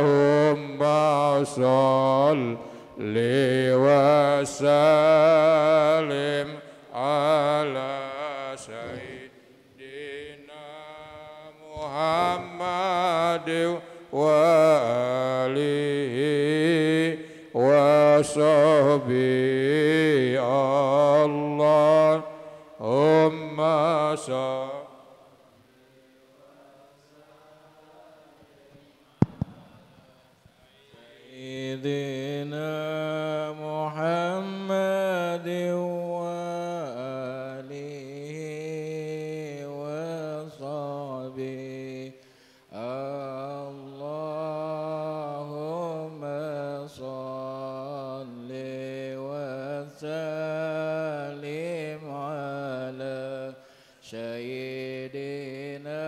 Allahumma salli wa sallim ala sayyidina Muhammad wa alihi wa sahbihi Allahumma salli Sayyidina Muhammad wa alihi wa sahbihi Allahumma salli wa sallim ala Sayyidina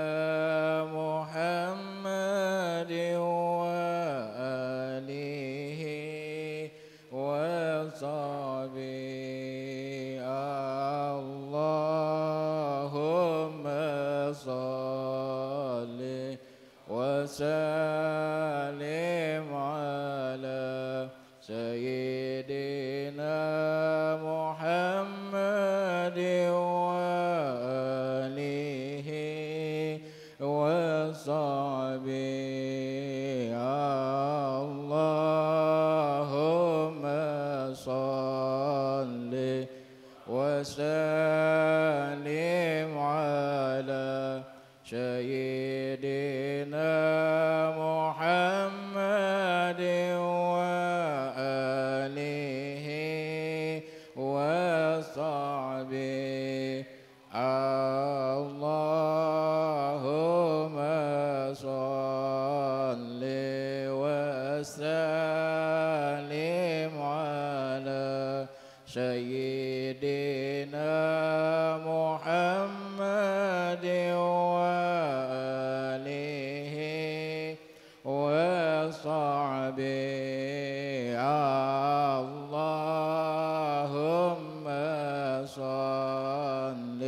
Muhammad وسلم على سيدنا محمد وآله وصحبه اللهم صل وسلم على سيدنا محمد وآله وصحبه اللهم صل وسلم على سيدنا محمد وصحبه اللهم صل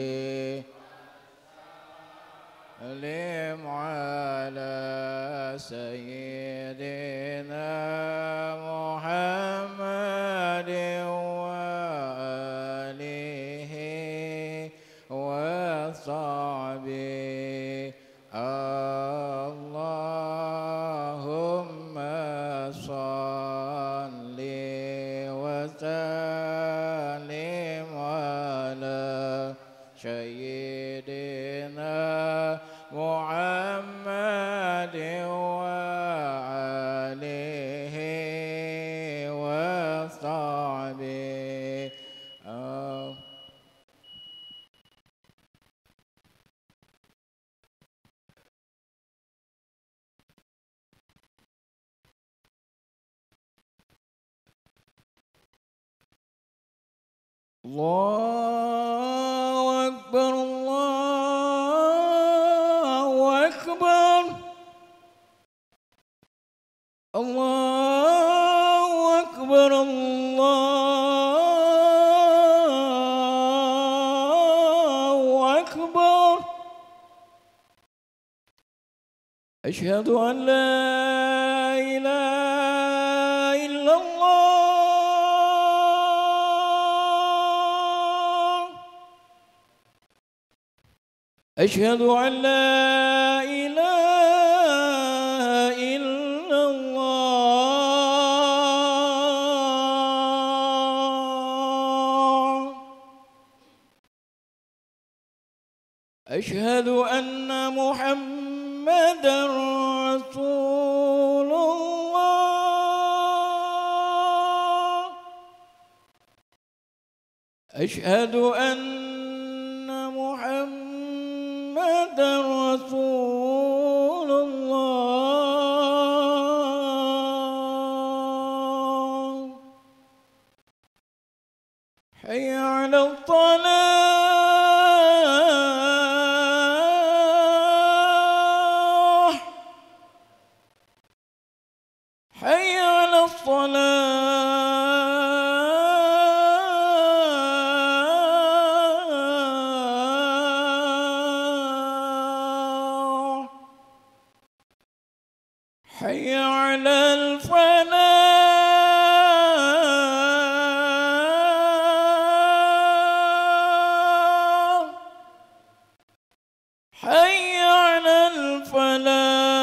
وسلم على سيدنا محمد وآله وصحبه اللهم صل وسلم على سيدنا محمد وآله وصحبه الله أكبر الله أكبر الله أكبر الله أكبر أشهد أن لا إله إلا الله أشهد أن لا إله إلا الله أشهد أن محمدا رسول الله أشهد أن محمدا رسول الله حي على الصلاة حي على الصلاة حي على الفلاح حي على الفلاح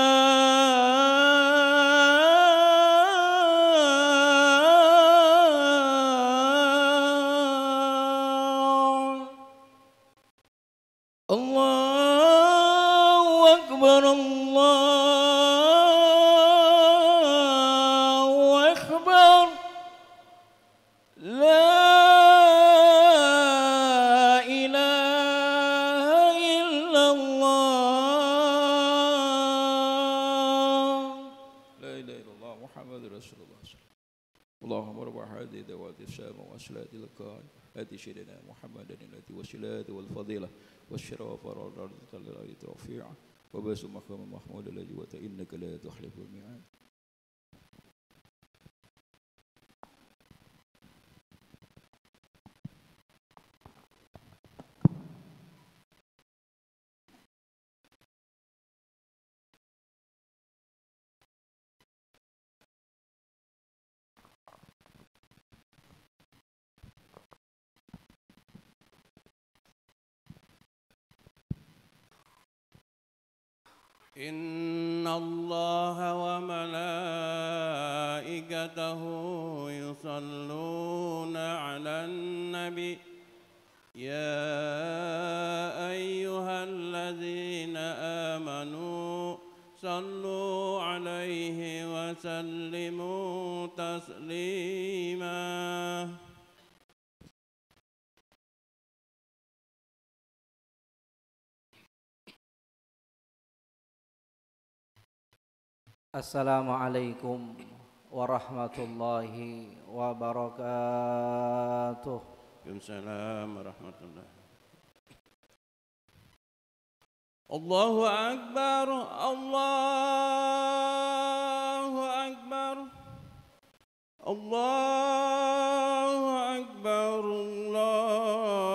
الله أكبر الله أكبر لا إله إلا الله لا إله إلا الله محمد رسول الله اللهم رب هذه ذوات السماء وصلاة الكون هذه سيدنا محمد التي وسيلة والفضيلة والشرف والرضا الذي توفيع وباس مقام محمود الذي وإنك لا تخلف الميعاد. إن الله وملائكته يصلون على النبي يا أيها الذين آمنوا صلوا عليه وسلموا تسليما. Assalamualaikum warahmatullahi wabarakatuh. Waalaikumsalam warahmatullahi. Allahu Akbar, Allahu Akbar, Allahu Akbar, Allahu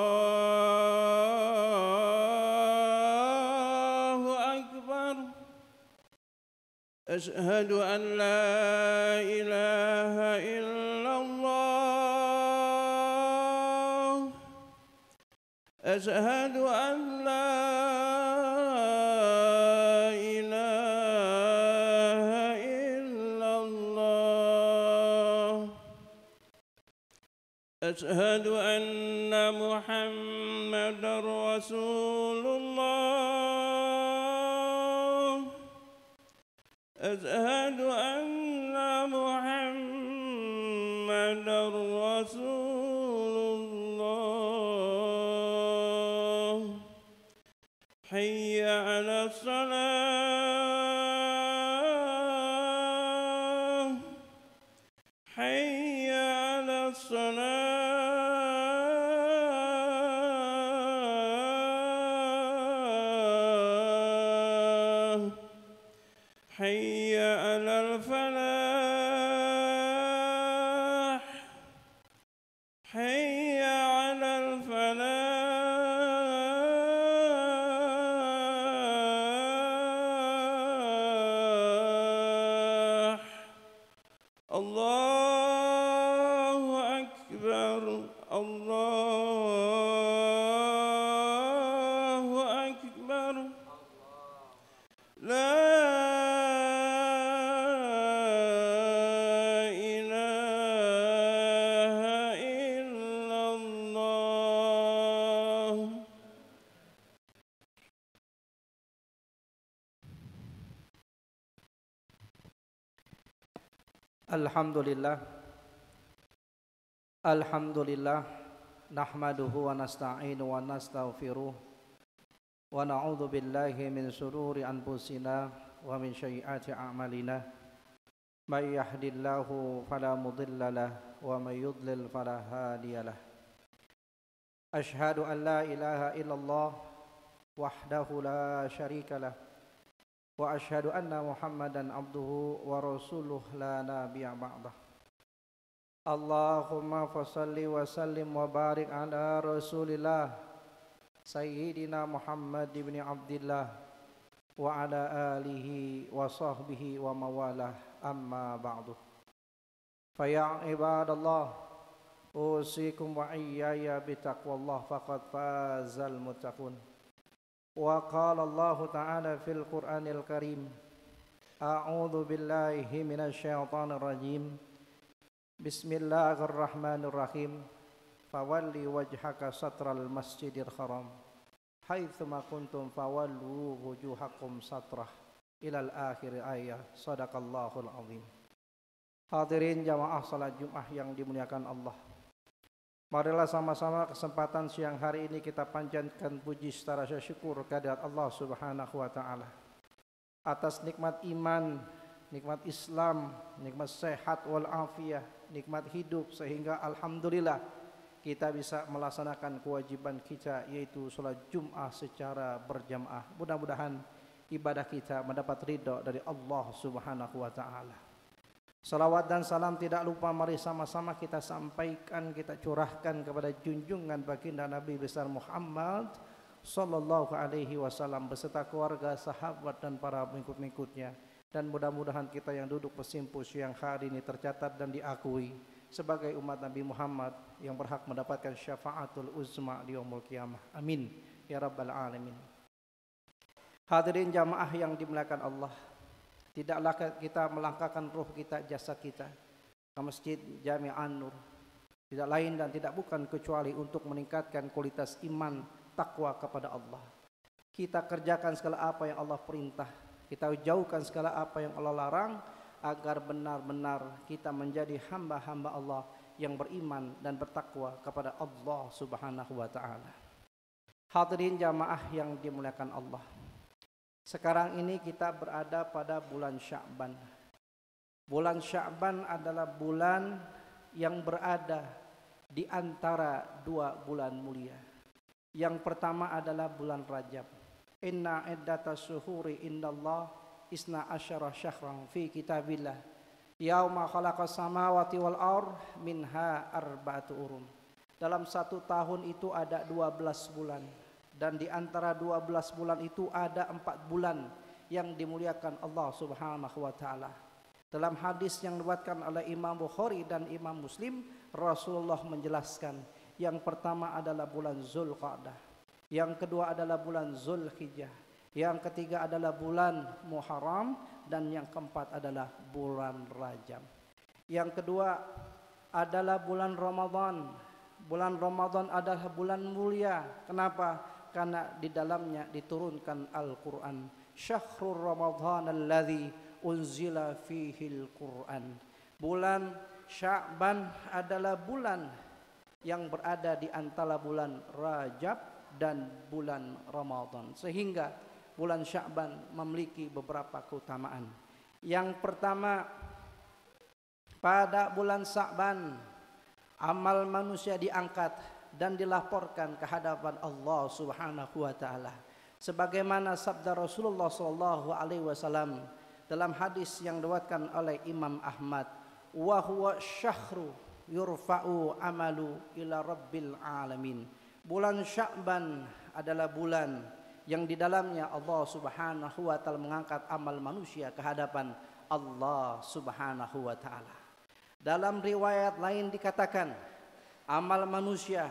Akbar. أشهد أن لا إله إلا الله أشهد أن لا إله إلا الله أشهد أن محمدًا رسول الله أشهد أن محمدًا رسول الله حي على الصلاة حي على الصلاة حي على الفلاح حي على الفلاح الله أكبر الله أكبر لا Alhamdulillah Alhamdulillah nahmaduhu wa nasta'inu wa nastaghfiruh wa na'udzu billahi min shururi anfusina wa min sayyiati a'malina may yahdihillahu fala mudilla lahu wa may yudlil fala hadiyalah. Asyhadu an la ilaha illallah wahdahu la syarika lah wa asyhadu anna Muhammadan abduhu wa rasuluh la nabiyya ba'dah. Allahumma fassalli wa sallim wa barik ala Rasulillah Sayyidina Muhammad ibn Abdillah wa ala alihi wa sahbihi wa mawalah, amma ba'du. Fa ya ibadallah, usikum wa iyaya bitaqwallah faqad fazal muttaqun. Wa qala Allah ta'ala fil Qur'anil Karim, a'udzu billahi minasy syaithanir rajim. Bismillahirrahmanirrahim. Fawalli wajhaka satral masjidil haram haitsuma kuntum fawallu wujuhakum satrah, ilal akhir ayat. Sadaqallahul azim. Hadirin jamaah salat Jumat yang dimuliakan Allah, marilah sama-sama kesempatan siang hari ini kita panjatkan puji secara syukur kehadirat Allah Subhanahu wa taala atas nikmat iman, nikmat Islam, nikmat sehat wal afiyah, nikmat hidup, sehingga alhamdulillah kita bisa melaksanakan kewajiban kita, yaitu sholat Jum'ah secara berjamaah. Mudah-mudahan ibadah kita mendapat ridha dari Allah Subhanahu wa taala. Salawat dan salam tidak lupa mari sama-sama kita sampaikan, kita curahkan kepada junjungan baginda Nabi besar Muhammad sallallahu alaihi wasallam beserta keluarga, sahabat dan para pengikut-pengikutnya. Dan mudah-mudahan kita yang duduk bersimpuh siang hari ini tercatat dan diakui sebagai umat Nabi Muhammad yang berhak mendapatkan syafaatul uzma di yaumul qiyamah. Amin ya rabbal alamin. Hadirin jamaah yang dimuliakan Allah, tidaklah kita melangkahkan ruh kita, jasad kita ke Masjid Jami' An-Nur tidak lain dan tidak bukan kecuali untuk meningkatkan kualitas iman takwa kepada Allah. Kita kerjakan segala apa yang Allah perintah, kita jauhkan segala apa yang Allah larang, agar benar-benar kita menjadi hamba-hamba Allah yang beriman dan bertakwa kepada Allah Subhanahu wa taala. Hadirin jamaah yang dimuliakan Allah, sekarang ini kita berada pada bulan Sya'ban. Bulan Sya'ban adalah bulan yang berada di antara dua bulan mulia. Yang pertama adalah bulan Rajab. Inna iddatas syuhuri indallah isna asyara syahran fi kitabillah yauma khalaqas samawati wal ard minha arba'atu urum. Dalam satu tahun itu ada 12 bulan, dan di antara 12 bulan itu ada 4 bulan yang dimuliakan Allah Subhanahu wa taala. Dalam hadis yang diriwayatkan oleh Imam Bukhari dan Imam Muslim, Rasulullah menjelaskan, yang pertama adalah bulan Zulqa'dah, yang kedua adalah bulan Zulhijjah, yang ketiga adalah bulan Muharram, dan yang keempat adalah bulan Rajab. Yang kedua adalah bulan Ramadan. Bulan Ramadan adalah bulan mulia. Kenapa? Karena di dalamnya diturunkan Al-Quran. Syahrul Ramadhan alladhi unzila fihil Quran. Bulan Sya'ban adalah bulan yang berada di antara bulan Rajab dan bulan Ramadan, sehingga bulan Sya'ban memiliki beberapa keutamaan. Yang pertama, pada bulan Sya'ban amal manusia diangkat dan dilaporkan ke hadapan Allah Subhanahu wa taala, sebagaimana sabda Rasulullah sallallahu alaihi wasallam dalam hadis yang diriwayatkan oleh Imam Ahmad, wa huwa syahru yurfa'u amalu ila rabbil alamin. Bulan Sya'ban adalah bulan yang di dalamnya Allah Subhanahu wa taala mengangkat amal manusia ke hadapan Allah Subhanahu wa taala. Dalam riwayat lain dikatakan, amal manusia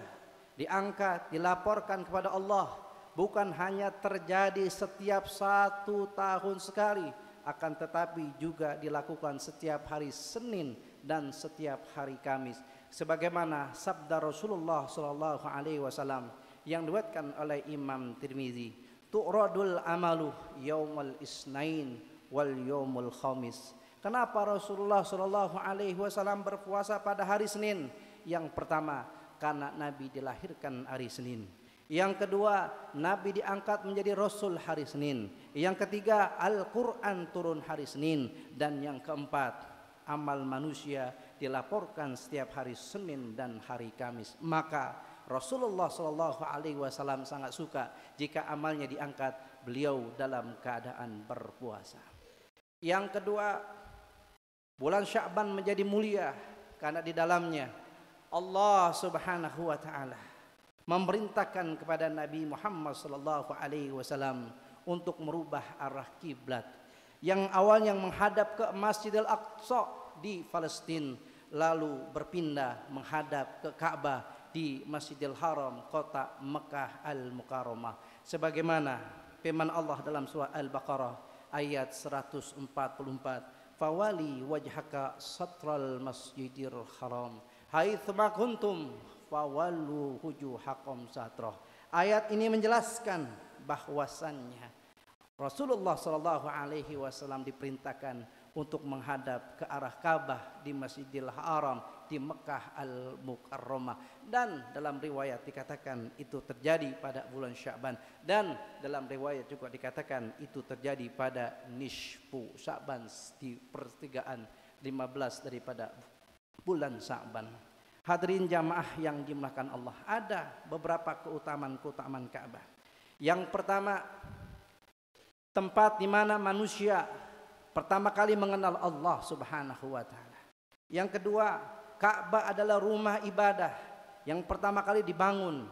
diangkat, dilaporkan kepada Allah, bukan hanya terjadi setiap 1 tahun sekali, akan tetapi juga dilakukan setiap hari Senin dan setiap hari Kamis, sebagaimana sabda Rasulullah sallallahu alaihi wasallam yang diriwayatkan oleh Imam Tirmizi, tu'radul amalu yaumul isnain wal yaumul khamis. Kenapa Rasulullah sallallahu alaihi wasallam berpuasa pada hari Senin? Yang pertama, karena Nabi dilahirkan hari Senin. Yang kedua, Nabi diangkat menjadi Rasul hari Senin. Yang ketiga, Al-Quran turun hari Senin. Dan yang keempat, amal manusia dilaporkan setiap hari Senin dan hari Kamis. Maka Rasulullah SAW sangat suka jika amalnya diangkat beliau dalam keadaan berpuasa. Yang kedua, bulan Sya'ban menjadi mulia karena di dalamnya Allah Subhanahu wa taala memerintahkan kepada Nabi Muhammad sallallahu alaihi wasallam untuk merubah arah kiblat. Yang awalnya menghadap ke Masjidil Aqsa di Palestina, lalu berpindah menghadap ke Ka'bah di Masjidil Haram kota Mekah Al-Mukarramah. Sebagaimana firman Allah dalam surah Al-Baqarah ayat 144, fawali wajhaka satral masjidil haram haitsuma kuntum fawallu wujuhakum satrah. Ayat ini menjelaskan bahwasannya Rasulullah Shallallahu Alaihi Wasallam diperintahkan untuk menghadap ke arah Ka'bah di Masjidil Haram di Mekah Al-Mukarramah, dan dalam riwayat dikatakan itu terjadi pada bulan Sya'ban, dan dalam riwayat juga dikatakan itu terjadi pada nisfu Sya'ban, di pertigaan 15 daripada bulan Sya'ban. Hadirin jamaah yang dimulakan Allah, ada beberapa keutamaan Ka'bah. Yang pertama, tempat di mana manusia pertama kali mengenal Allah Subhanahu wa taala. Yang kedua, Ka'bah adalah rumah ibadah yang pertama kali dibangun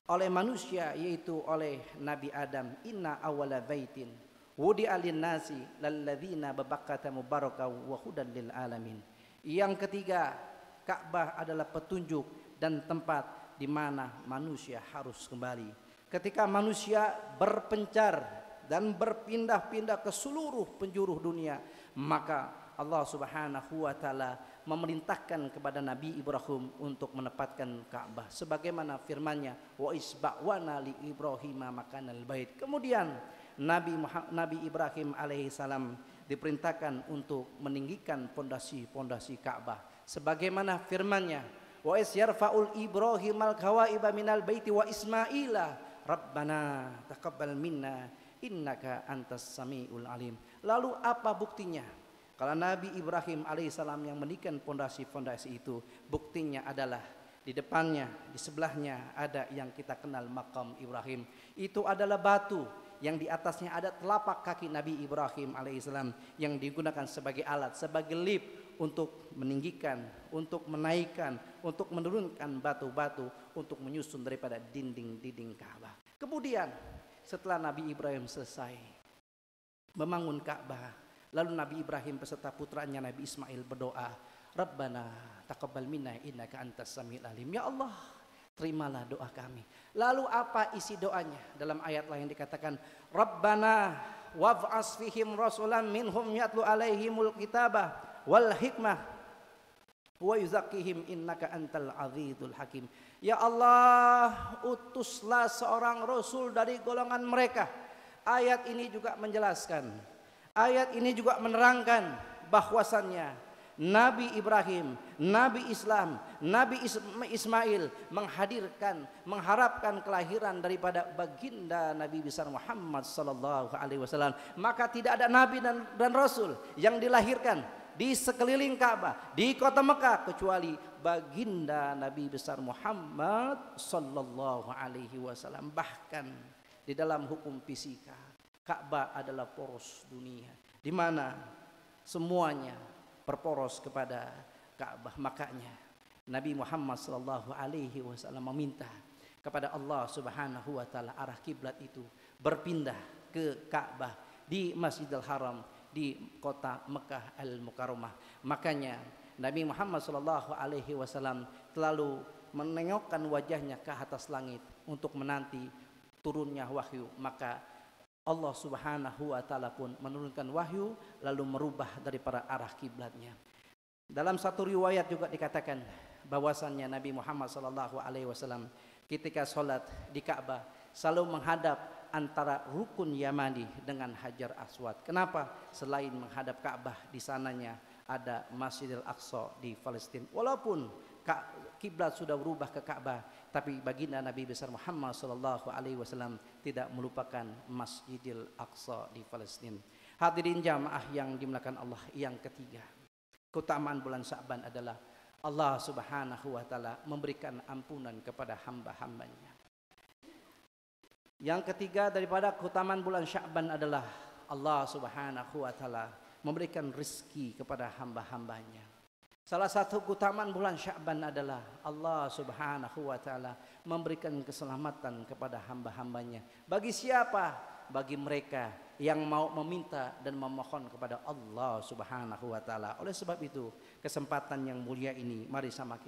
oleh manusia, yaitu oleh Nabi Adam. Inna awwala baitin wudi'a lin-nasi lalladzina babakkata mubaraka wa hudan lil alamin. Yang ketiga, Ka'bah adalah petunjuk dan tempat di mana manusia harus kembali. Ketika manusia berpencar dan berpindah-pindah ke seluruh penjuru dunia, maka Allah Subhanahu wa taala memerintahkan kepada Nabi Ibrahim untuk menempatkan Ka'bah sebagaimana firman-Nya, wa isba'wana li Ibrahim makanal bait. Kemudian Nabi Ibrahim alaihissalam diperintahkan untuk meninggikan pondasi-pondasi Ka'bah sebagaimana firman-Nya, wa isyarfa'ul Ibrahimal qawaiba minal baiti wa Ismaila rabbana taqabbal minna innaka antas samiul alim. Lalu apa buktinya? Kalau Nabi Ibrahim alaihissalam yang mendirikan pondasi-pondasi itu, buktinya adalah di depannya, di sebelahnya ada yang kita kenal makam Ibrahim. Itu adalah batu yang di atasnya ada telapak kaki Nabi Ibrahim alaihissalam yang digunakan sebagai alat, sebagai lift untuk meninggikan, untuk menaikkan, untuk menurunkan batu-batu untuk menyusun daripada dinding-dinding Ka'bah. Kemudian setelah Nabi Ibrahim selesai membangun Ka'bah, lalu Nabi Ibrahim beserta putranya Nabi Ismail berdoa, Rabbana taqabbal minna innaka antas samiul alim. Ya Allah, terimalah doa kami. Lalu apa isi doanya? Dalam ayat lain dikatakan, Rabbana wab'as fihim rasulan minhum yatlu alaihimul kitabah wal hikmah wa yuzakkihim innaka antal azizul hakim. Ya Allah, utuslah seorang rasul dari golongan mereka. Ayat ini juga menjelaskan, ayat ini juga menerangkan bahwasannya Nabi Ibrahim, Nabi Islam, Nabi Ismail mengharapkan kelahiran daripada baginda Nabi besar Muhammad sallallahu alaihi wasallam. Maka tidak ada nabi dan rasul yang dilahirkan di sekeliling Ka'bah, di kota Mekah, kecuali baginda Nabi besar Muhammad sallallahu alaihi wasallam. Bahkan di dalam hukum fisika, Ka'bah adalah poros dunia, di mana semuanya berporos kepada Ka'bah. Makanya Nabi Muhammad sallallahu alaihi wasallam meminta kepada Allah Subhanahu wa taala arah kiblat itu berpindah ke Ka'bah di Masjidil Haram di kota Mekah Al-Mukarramah. Makanya Nabi Muhammad sallallahu alaihi wasallam selalu menengokkan wajahnya ke atas langit untuk menanti turunnya wahyu. Maka Allah Subhanahu wa taala pun menurunkan wahyu lalu merubah daripada arah kiblatnya. Dalam satu riwayat juga dikatakan bahwasannya Nabi Muhammad sallallahu alaihi wasallam ketika sholat di Ka'bah selalu menghadap antara rukun Yamani dengan Hajar Aswad. Kenapa? Selain menghadap Ka'bah, di sananya ada Masjidil Aqsa di Palestina. Walaupun kiblat sudah berubah ke Ka'bah, tapi baginda Nabi besar Muhammad sallallahu alaihi wasallam tidak melupakan Masjidil Aqsa di Palestina. Hadirin jamaah yang dimuliakan Allah, yang ketiga, keutamaan bulan Sya'ban adalah Allah Subhanahu wa taala memberikan ampunan kepada hamba-hambanya. Yang ketiga daripada keutamaan bulan Sya'ban adalah Allah Subhanahu wa taala memberikan rezeki kepada hamba-hambanya. Salah satu keutamaan bulan Sya'ban adalah Allah Subhanahu wa taala memberikan keselamatan kepada hamba-hambanya. Bagi siapa bagi mereka yang mau meminta dan memohon kepada Allah Subhanahu wa taala. Oleh sebab itu, kesempatan yang mulia ini mari sama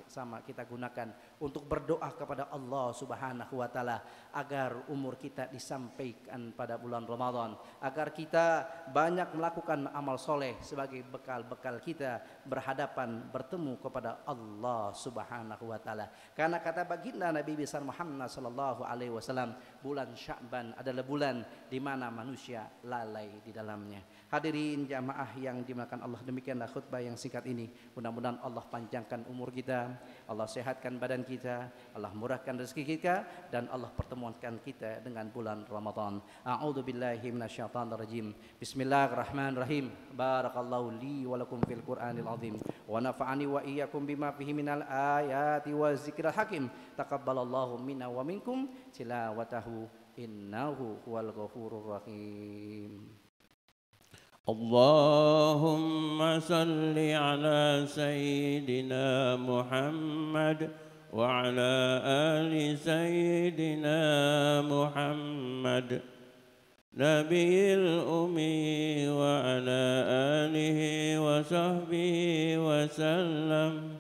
kita gunakan untuk berdoa kepada Allah Subhanahu wa taala agar umur kita disampaikan pada bulan Ramadan, agar kita banyak melakukan amal soleh sebagai bekal-bekal kita berhadapan bertemu kepada Allah Subhanahu wa taala. Karena kata baginda Nabi besar Muhammad sallallahu alaihi wasallam, bulan Sya'ban adalah bulan di mana manusia lalai di dalamnya. Hadirin jamaah yang dimuliakan Allah, demikianlah khutbah yang singkat ini. Mudah-mudahan Allah panjangkan umur kita, Allah sehatkan badan kita, Allah murahkan rezeki kita, dan Allah pertemukan kita dengan bulan Ramadan. A'udzu billahi minasyaitonir rajim. Bismillahirrahmanirrahim. Barakallahu li wa lakum fil Qur'anil azim wa nafa'ani wa iyyakum bima fihi minal ayati wa zikril hakim. Taqabbalallahu minna wa minkum tilawatahu innahu huwal ghafurur rahim. Allahumma salli ala sayyidina Muhammad wa ala ali sayyidina Muhammad nabiyil ummi wa ala alihi wa sahbihi wa sallam.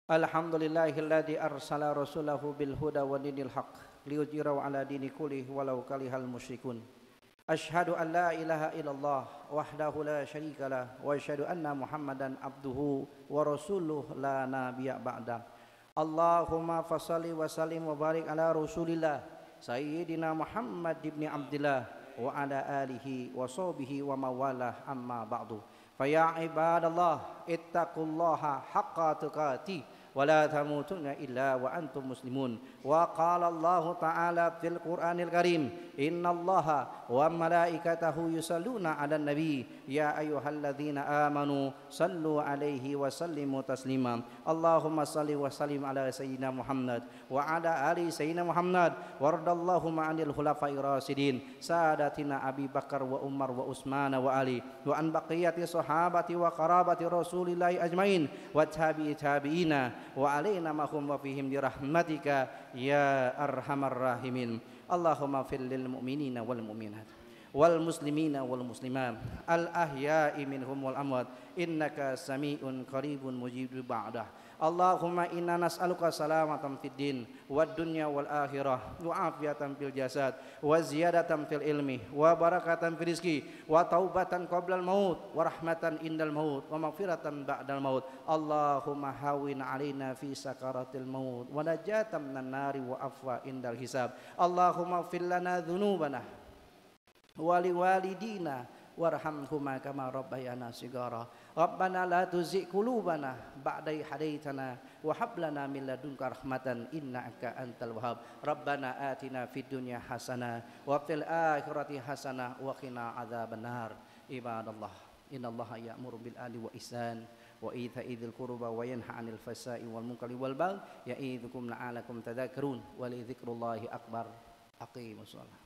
Alhamdulillahilladzi arsala rasulahu bil huda wa dinil haqq liyudhhirahu ala dini kullihi walau karihal musyrikun. Asyhadu an la ilaha illallah wahdahu la syarikalah wa asyhadu anna Muhammadan abduhu wa rasuluhu la nabiyya ba'da. Allahumma fashalli wa sallim wa barik ala rasulillah sayyidina Muhammad ibn Abdillah wa ala alihi wa sahbihi wa mawalah amma ba'du. Faya ibadallah ittaqullaha haqqa tuqatih wa la tamutunna illa wa antum muslimun. Wa qala Allah ta'ala fil Qur'anil Karim, innallaha wa malaikatahu yusalluna 'alan nabi ya ayyuhalladzina amanu sallu 'alaihi wa sallimu taslima. Allahumma salli wa sallim ala sayyidina Muhammad wa ala ali sayyidina Muhammad wardallahu ma'anil khulafa'ir rasyidin sadatina Abi Bakar wa Umar wa Utsman wa Ali wa an baqiyati sahabati wa qarabati rasulillahi ajmain wa tabi'ina wa alaina mahum wa fihim bi rahmatika ya arhamar rahimin. Allahumma fil lil mu'minina wal mu'minat wal muslimina wal muslimat al ahya'i minhum wal amwat innaka sami'un qaribun mujibul ba'dah. Allahumma inna nas'aluka salamatan fid din wad dunya wal akhirah wa afiyatan fil jasad wa ziyadatan fil ilmi wa barakatan fil rizqi wa taubatan qablal maut wa rahmatan indal maut wa maghfiratan ba'dal maut. Allahumma hawwin 'alaina fi sakaratil maut wa najatan minan nari wa afwa indal hisab. Allahumma ighfir lana dzunubana wa liwalidina warhamhuma kama rabbayana shighara. Rabbana la tuzigh qulubana ba'da idh hadaitana wa hab lana min ladunka rahmatan innaka antal wahhab. Rabbana atina fid dunya hasanah wa fil akhirati hasanah wa qina adzabannar. Ibadallah, innallaha ya'muru bil adli wa ihsan wa ita'i dzil qurba wa yanha 'anil fahsya'i wal munkari wal baghi ya'idzukum la'allakum tadhakkarun wa li dzikrillahi akbar. Aqimus shalah.